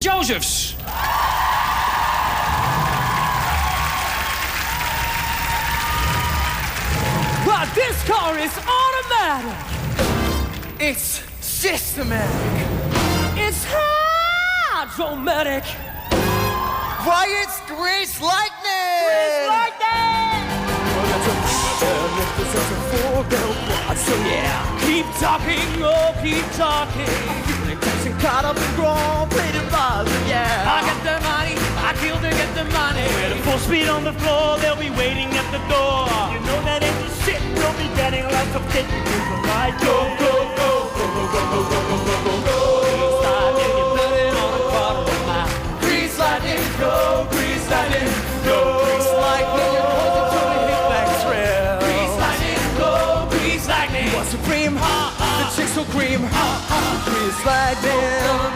Josephs. Well, this car is automatic. It's systematic. It's hydromatic. Why, it's grease lightning! Grease lightning! So yeah, Keep talking, oh, keep talking. Jackson caught up and grown, paid it by the yeah. I get the money, I kill to get the money. With a full speed on the floor, they'll be waiting at the door. You know that ain't the shit, you'll be getting lots of shit. You do the right Go, go, go, go, go, go, go, go, go, go, go, go. Grease lightning, you put it on a quarter of a mile. Grease lightning, go, grease lightning, go. Grease lightning, you're holding to the hit back trail. Grease lightning, go, grease lightning. What's supreme? The chicks so cream. Grease lightning.